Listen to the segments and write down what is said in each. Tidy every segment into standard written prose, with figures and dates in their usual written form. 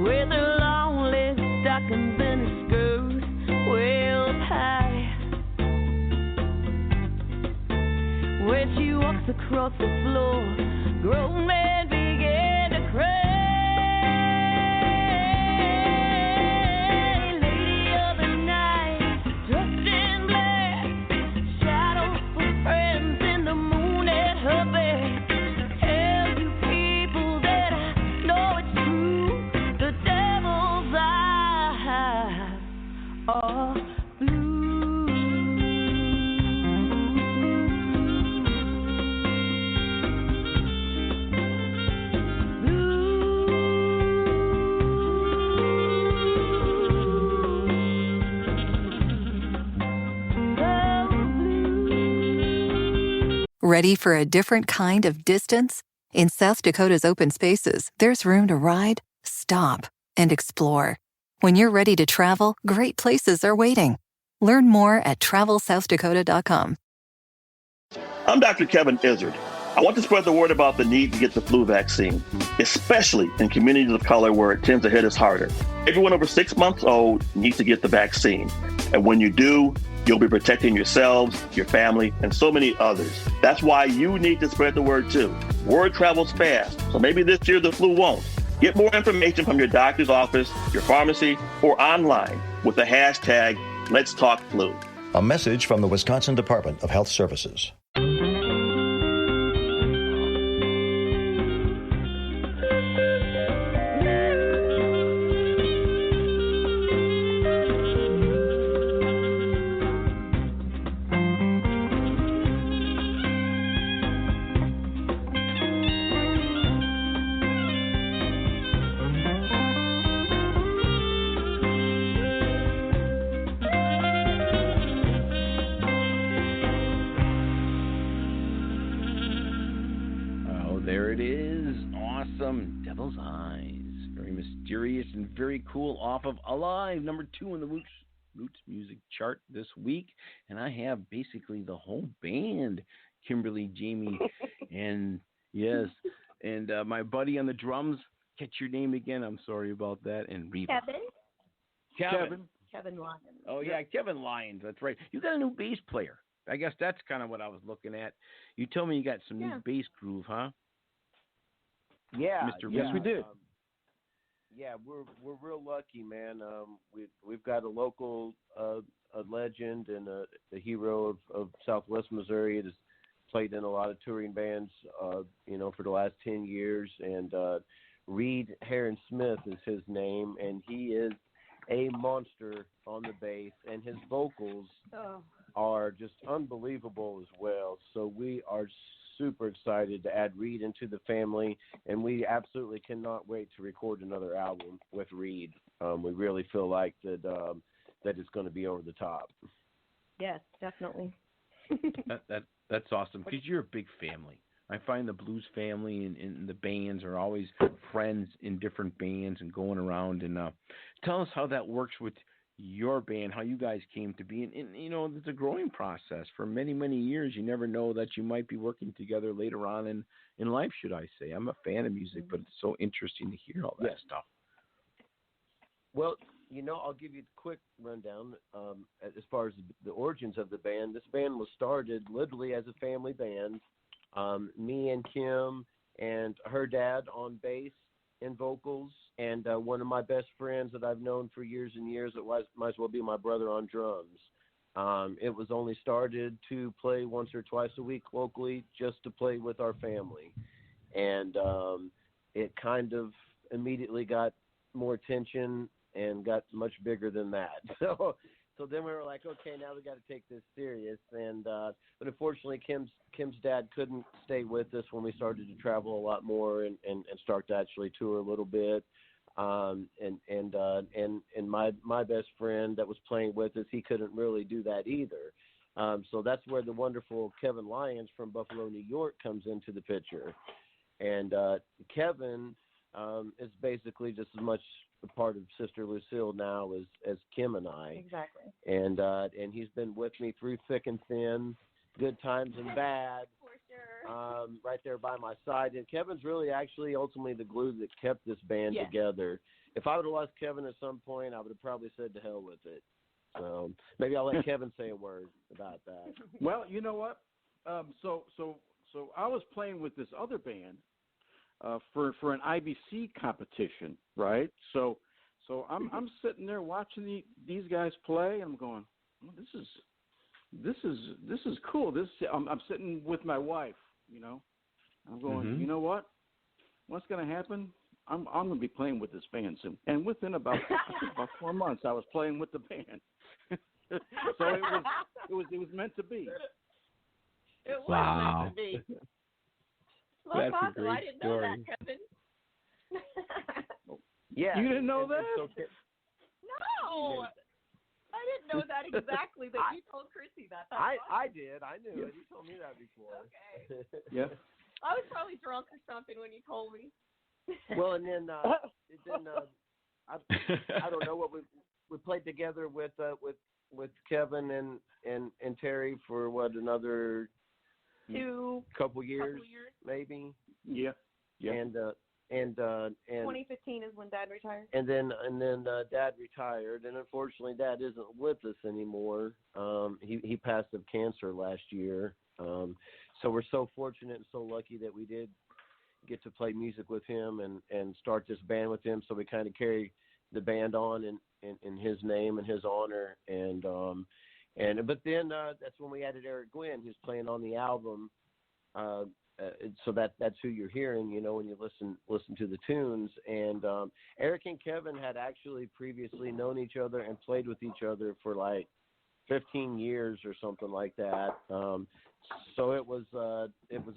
with her long legs stockings and her skirts well up high. When she walks across the floor, grown men begin to cry. Ready for a different kind of distance? In South Dakota's open spaces, there's room to ride, stop, and explore. When you're ready to travel, great places are waiting. Learn more at TravelSouthDakota.com. I'm Dr. Kevin Izzard. I want to spread the word about the need to get the flu vaccine, especially in communities of color where it tends to hit us harder. Everyone over 6 months old needs to get the vaccine. And when you do, you'll be protecting yourselves, your family, and so many others. That's why you need to spread the word too. Word travels fast, so maybe this year the flu won't. Get more information from your doctor's office, your pharmacy, or online with the hashtag Let's Talk Flu. A message from the Wisconsin Department of Health Services. And very cool off of Alive, number 2 in the Roots Music Chart this week. And I have basically the whole band, Kimberly, Jamie, and yes, and my buddy on the drums. Catch your name again. I'm sorry about that. And Reba. Kevin Lyons. Oh, yeah, Kevin Lyons. That's right. You got a new bass player. I guess that's kind of what I was looking at. You told me you got some new bass groove, huh? Yeah. Mr. Yes, Reba. we did. Yeah, we're real lucky, man. We've got a local a legend and a hero of Southwest Missouri. It has played in a lot of touring bands, for the last 10 years. And Reed Heron Smith is his name, and he is a monster on the bass, and his vocals are just unbelievable as well. So we are super excited to add Reed into the family, and we absolutely cannot wait to record another album with Reed. We really feel like that it's going to be over the top. Yes, definitely. That's awesome, because you're a big family. I find the blues family and the bands are always friends in different bands and going around. And tell us how that works with your band, how you guys came to be. And it's a growing process. For many, many years, you never know that you might be working together later on in life, should I say. I'm a fan of music, but it's so interesting to hear all that stuff. Well, I'll give you a quick rundown as far as the origins of the band. This band was started literally as a family band. Me and Kim and her dad on bass and vocals, and one of my best friends that I've known for years and years that might as well be my brother on drums. It was only started to play once or twice a week locally, just to play with our family. And it kind of immediately got more attention and got much bigger than that. So then we were like, okay, now we got to take this serious. And but unfortunately, Kim's dad couldn't stay with us when we started to travel a lot more and start to actually tour a little bit. And my best friend that was playing with us, he couldn't really do that either. So that's where the wonderful Kevin Lyons from Buffalo, New York comes into the picture. And Kevin is basically just as much a part of Sister Lucille now as Kim and I. Exactly. And he's been with me through thick and thin, good times and bad. For sure. right there by my side. And Kevin's really actually ultimately the glue that kept this band together. If I would have lost Kevin at some point, I would have probably said to hell with it. So maybe I'll let Kevin say a word about that. Well, you know what? So I was playing with this other band for an IBC competition, right? So I'm sitting there watching these guys play, and I'm going, oh, this is cool. I'm sitting with my wife, you know. I'm going, you know what? What's going to happen? I'm going to be playing with this band soon. And within about 4 months, I was playing with the band. So it was meant to be. It was meant to be. Well, That's awesome. a great I didn't story. know that, Kevin. Yeah. You didn't know that? No. I didn't know that exactly, but you told Chrissy that. I did. I knew it. You told me that before. Okay. Yeah. I was probably drunk or something when you told me. Well, and then I don't know what we played together with Kevin and Terry for another couple years maybe. Yeah. And 2015 is when Dad retired. And then Dad retired, and unfortunately Dad isn't with us anymore. He passed of cancer last year. So we're so fortunate and so lucky that we did get to play music with him and start this band with him. So we kind of carry the band on in his name and his honor. But then that's when we added Eric Gwynn, who's playing on the album. So that's who you're hearing, you know, when you listen to the tunes. And Eric and Kevin had actually previously known each other and played with each other for like 15 years or something like that. So it was a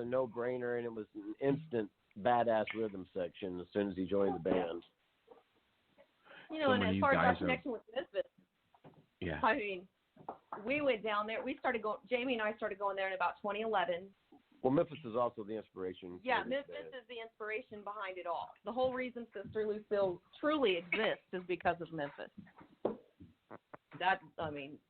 no-brainer, and it was an instant badass rhythm section as soon as he joined the band. You know, and as far as our connection with Memphis, I mean, we went down there. Jamie and I started going there in about 2011. Well, Memphis is also the inspiration. Yeah, Memphis is the inspiration behind it all. The whole reason Sister Lucille truly exists is because of Memphis.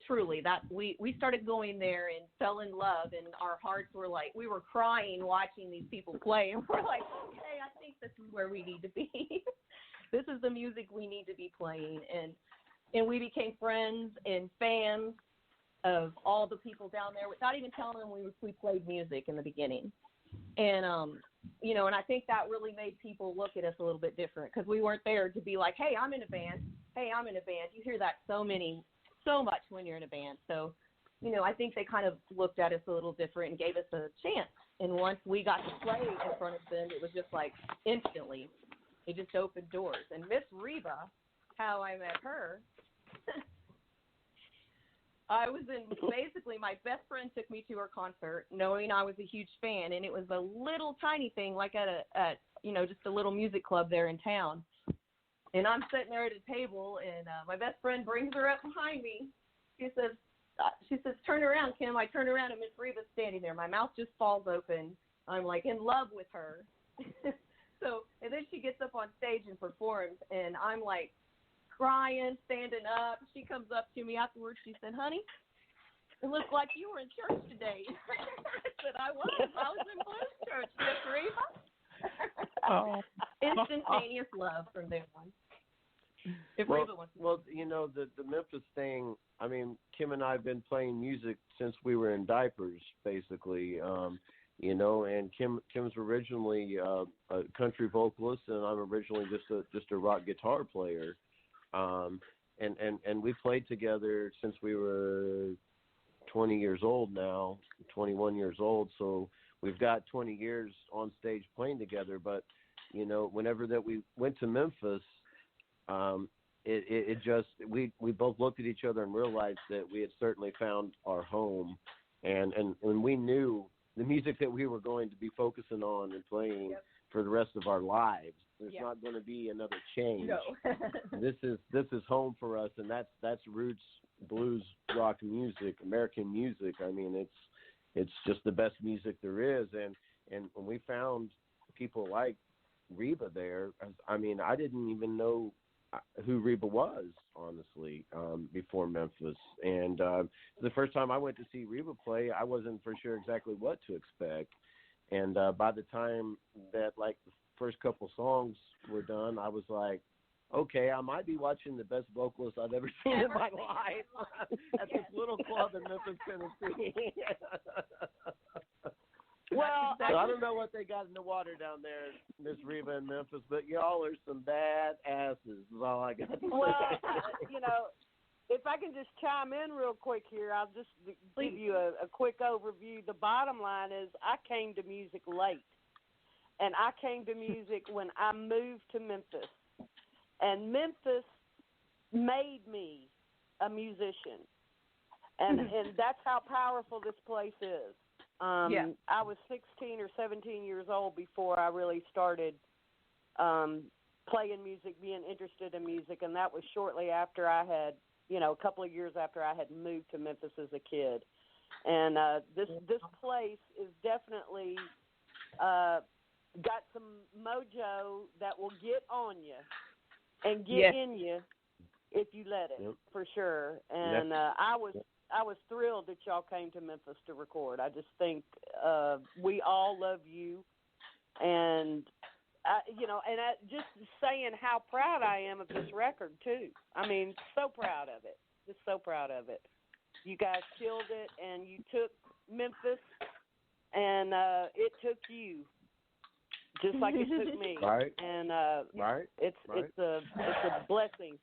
Truly, we started going there and fell in love, and our hearts were like, we were crying watching these people play, and we're like, okay, I think this is where we need to be. This is the music we need to be playing, and we became friends and fans of all the people down there without even telling them we played music in the beginning. And, you know, and I think that really made people look at us a little bit different, because we weren't there to be like, hey, I'm in a band. Hey, I'm in a band. You hear that so much when you're in a band. So, you know, I think they kind of looked at us a little different and gave us a chance. And once we got to play in front of them, it was just like instantly, it just opened doors. And Miss Reba, how I met her, basically my best friend took me to her concert knowing I was a huge fan, and it was a little tiny thing like at just a little music club there in town. And I'm sitting there at a table, and my best friend brings her up behind me. She says, turn around, Kim. I turn around, and Miss Reba's standing there. My mouth just falls open. I'm like in love with her. And then she gets up on stage and performs, and I'm like crying, standing up. She comes up to me afterwards. She said, honey, it looked like you were in church today. I said, I was in blues church, Miss Reba. Instantaneous love from there on. Well, you know, the Memphis thing, I mean, Kim and I have been playing music since we were in diapers, basically. You know, and Kim's originally a country vocalist, and I'm originally just a rock guitar player. And we played together since we were 20 years old now, 21 years old. So we've got 20 years on stage playing together. But, you know, whenever that we went to Memphis, we both looked at each other and realized that we had certainly found our home. And we knew the music that we were going to be focusing on and playing for the rest of our lives. There's not going to be another change. No. This is home for us, and that's roots blues rock music, American music. I mean, it's just the best music there is. And when we found people like Reba there, I mean, I didn't even know who Reba was, honestly, before Memphis. And the first time I went to see Reba play, I wasn't for sure exactly what to expect. And by the time that like the first couple songs were done, I was like, okay, I might be watching the best vocalist I've ever seen in my life at this little club in Memphis, Tennessee. Well, so I don't know what they got in the water down there, Miss Reba in Memphis, but y'all are some bad asses is all I got to say. Well, if I can just chime in real quick here, I'll just give you a quick overview. The bottom line is I came to music late, and I came to music when I moved to Memphis. And Memphis made me a musician, and that's how powerful this place is. I was 16 or 17 years old before I really started playing music, being interested in music, and that was shortly after I had, a couple of years after I had moved to Memphis as a kid. And this place is definitely got some mojo that will get on you and get in you if you let it, for sure. And I was thrilled that y'all came to Memphis to record. I just think we all love you, and just saying how proud I am of this record too. I mean, so proud of it. Just so proud of it. You guys killed it, and you took Memphis, and it took you. Just like it took me, right? And it's a blessing.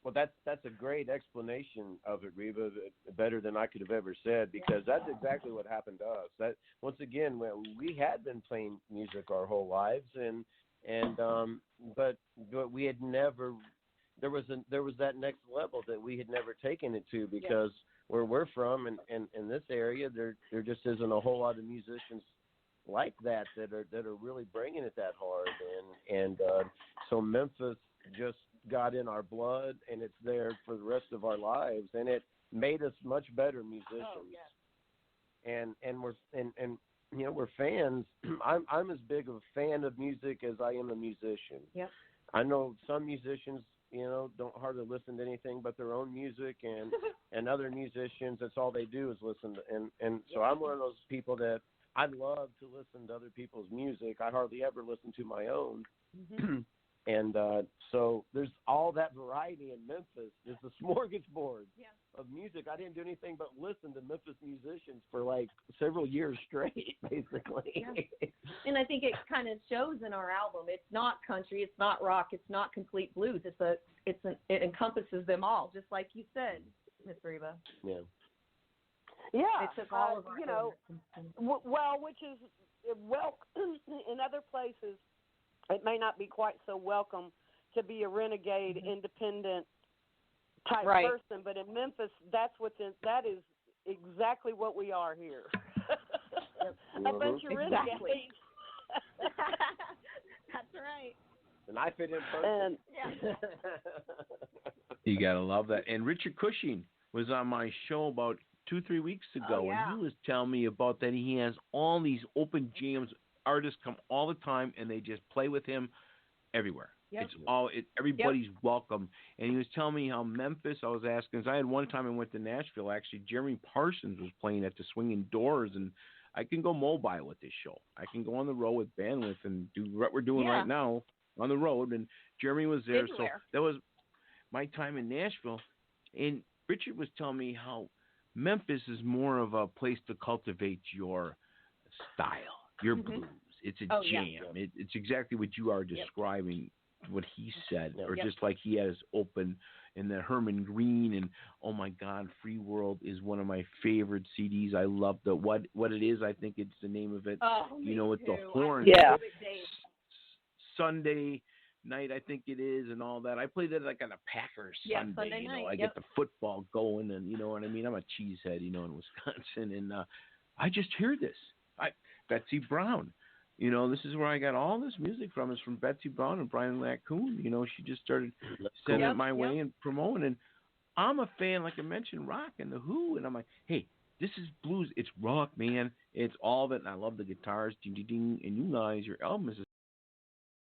Well, that's a great explanation of it, Reba. Better than I could have ever said, because that's exactly what happened to us. That once again, we had been playing music our whole lives, but we had never. There was that next level that we had never taken it to, because where we're from and in this area, there just isn't a whole lot of musicians like that are really bringing it that hard, and so Memphis just got in our blood, and it's there for the rest of our lives, and it made us much better musicians. And we're fans. I'm as big of a fan of music as I am a musician. Yep. I know some musicians don't hardly listen to anything but their own music, and other musicians, that's all they do is listen to, and so I'm one of those people that I love to listen to other people's music. I hardly ever listen to my own. And so there's all that variety in Memphis. There's a smorgasbord of music. I didn't do anything but listen to Memphis musicians for like several years straight, basically. Yeah. And I think it kind of shows in our album. It's not country, it's not rock, it's not complete blues. It encompasses them all, just like you said, Miss Reba. Yeah. Yeah, it took all of our which is in other places, it may not be quite so welcome to be a renegade, independent type person, but in Memphis, that is exactly what we are here. A bunch of renegades. That's right. And I fit in perfect. You gotta love that. And Richard Cushing was on my show about 2-3 weeks ago, and he was telling me about that he has all these open jams. Artists come all the time, and they just play with him everywhere. Yep. Everybody's welcome. And he was telling me how Memphis, I was asking, because I had one time I went to Nashville, actually, Jeremy Parsons was playing at the Swinging Doors, and I can go mobile with this show. I can go on the road with bandwidth and do what we're doing right now on the road, and Jeremy was there. So that was my time in Nashville, and Richard was telling me how Memphis is more of a place to cultivate your style, your blues. It's a jam. Yeah. It's exactly what you are describing, what he said, or just like he has open in the Herman Green, and oh my God, Free World is one of my favorite CDs. I love what it is. I think it's the name of it. With the horn. Yeah. Sunday night, I think it is, and all that. I played that like on a Packers Sunday night. I get the football going, and you know what I mean. I'm a cheesehead, in Wisconsin, and I just hear this. Betsy Brown, this is where I got all this music from. Is from Betsy Brown and Brian Laccoon. She just started sending it my way and promoting. And I'm a fan, like I mentioned, rock and the Who, and I'm like, hey, this is blues. It's rock, man. It's all of it, and I love the guitars, ding, ding, ding. And you guys, your album is